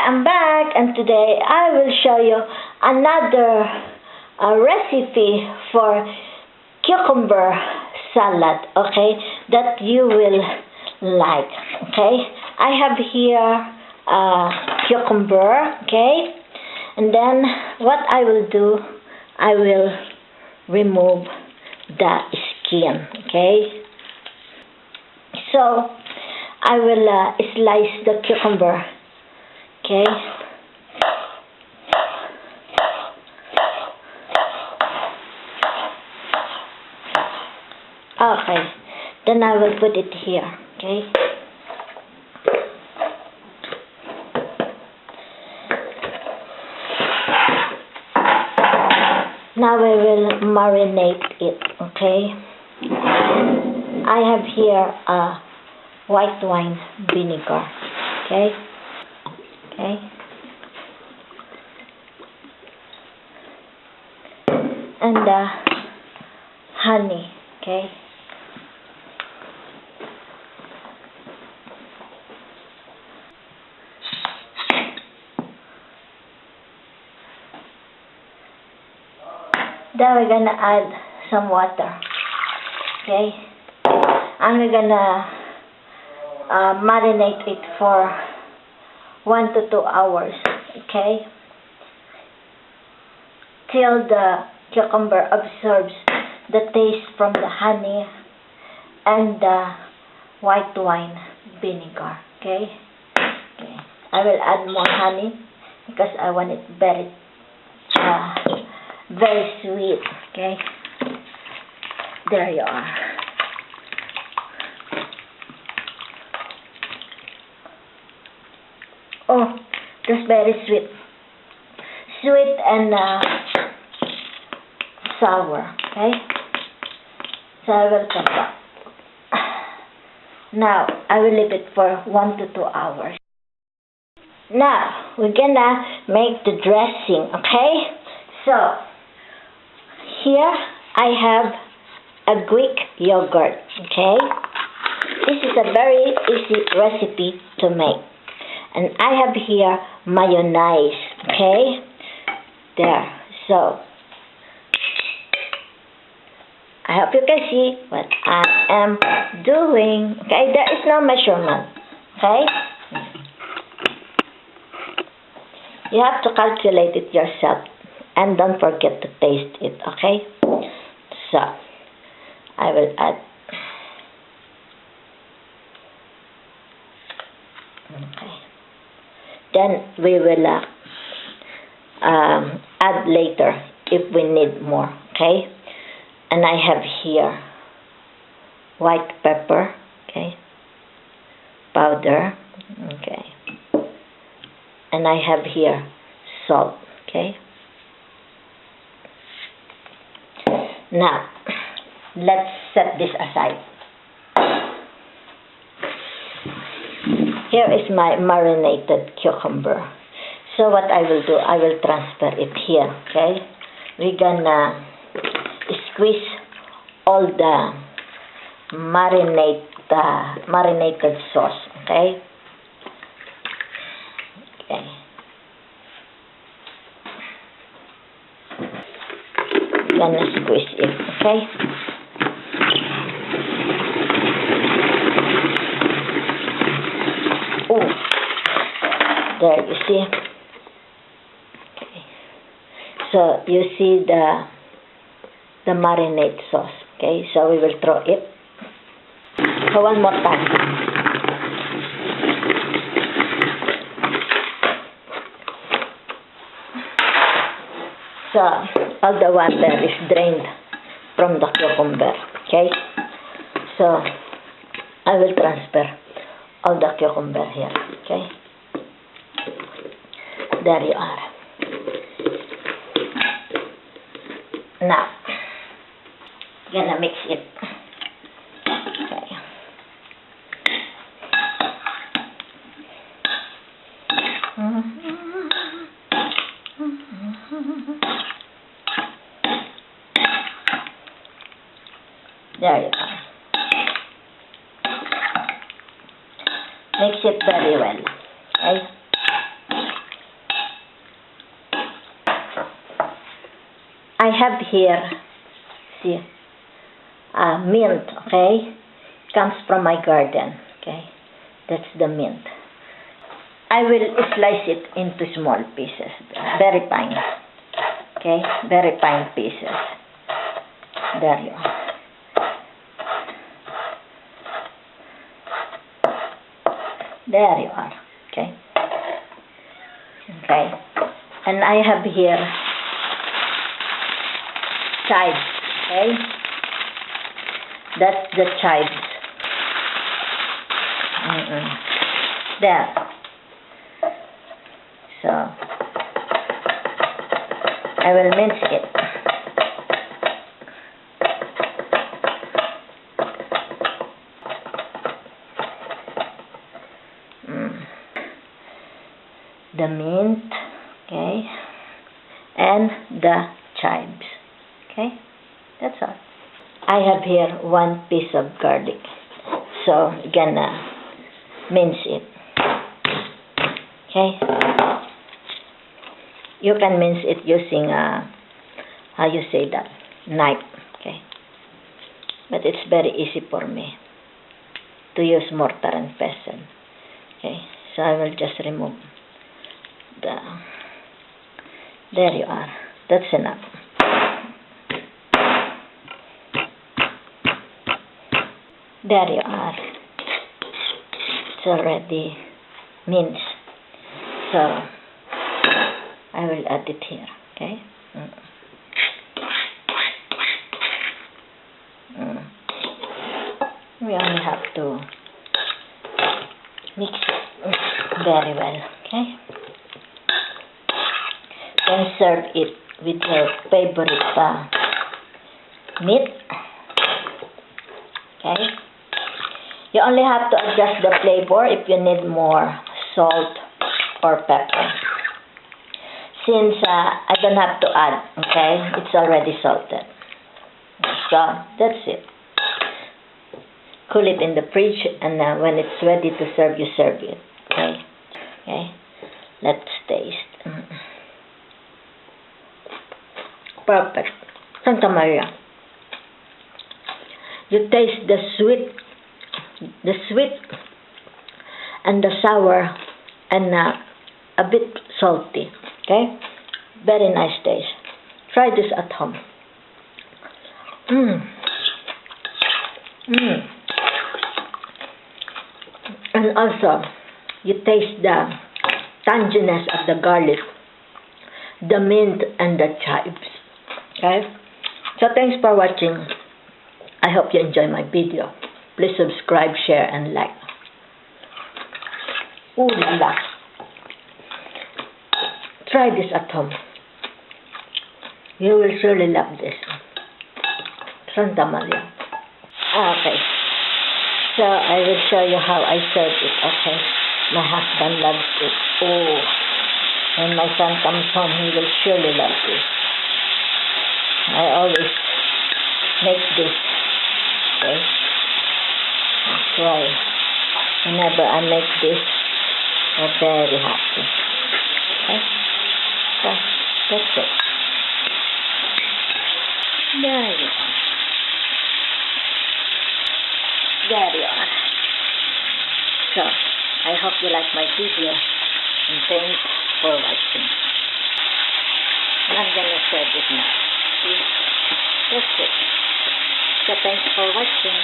I'm back, and today I will show you another recipe for cucumber salad, okay, that you will like, okay. I have here cucumber, okay, and then what I will do, I will remove the skin, okay. So I will slice the cucumber, okay. Okay, then I will put it here, okay. Now I will marinate it, okay. I have here white wine vinegar, okay. Okay. And honey, okay. Then we're gonna add some water, okay. And we're gonna marinate it for 1 to 2 hours, okay, till the cucumber absorbs the taste from the honey and the white wine vinegar, okay. Okay. I will add more honey because I want it very sweet, okay. There you are. Oh, that's very sweet. Sweet and sour, okay? So I will come back. Now, I will leave it for 1 to 2 hours. Now, we're gonna make the dressing, okay? So, here I have a Greek yogurt, okay? This is a very easy recipe to make. And I have here mayonnaise, okay? There. So, I hope you can see what I am doing. Okay, there is no measurement, okay? You have to calculate it yourself. And don't forget to taste it, okay? So, I will add. Okay. Then we will add later if we need more, okay? And I have here white pepper, okay, powder, okay, and I have here salt, okay. Now, let's set this aside. Here is my marinated cucumber. So what I will do, I will transfer it here, okay? We're gonna squeeze all the marinated sauce, okay? Okay. Gonna squeeze it, okay? Oh, there you see. Okay. So you see the marinade sauce. Okay, so we will throw it. So one more time. So all the water is drained from the cucumber. Okay, so I will transfer all the cucumber here, okay? There you are. Now, gonna mix it. Okay. There you are. Mix it very well, okay? I have here, see, mint, okay? Comes from my garden, okay? That's the mint. I will slice it into small pieces, very fine, okay? Very fine pieces. There you are. There you are, okay? Okay, and I have here chives, okay? That's the chives. There. So, I will mince it. The mint, okay, and the chives, okay, that's all. I have here 1 piece of garlic, so you're gonna mince it, okay. You can mince it using how you say that, knife, okay, but it's very easy for me to use mortar and pestle, okay. So I will just remove there you are, that's enough. There you are, it's already minced, so I will add it here, okay. We only have to mix it very well, okay. Then serve it with your favorite meat, okay. You only have to adjust the flavor if you need more salt or pepper. Since I don't have to add, okay, it's already salted. So that's it. Cool it in the fridge, and when it's ready to serve, you serve it, okay. Okay, let's taste. Perfect. Santa Maria. You taste the sweet and the sour and a bit salty, okay. Very nice taste. Try this at home. And also you taste the tanginess of the garlic, the mint and the chives, okay. So thanks for watching. I hope you enjoy my video. Please subscribe, share, and like. Ooh la la. Try this at home. You will surely love this. Santa Maria. Okay. So I will show you how I serve it, okay? My husband loves it. Oh. When my son comes home, he will surely love this. I always make this, okay? That's why whenever I make this, I'm very happy. Okay? So, that's it. There you are. There you are. So, I hope you like my video, and thanks for watching. And I'm gonna serve it now. See? That's it. So, thanks for watching.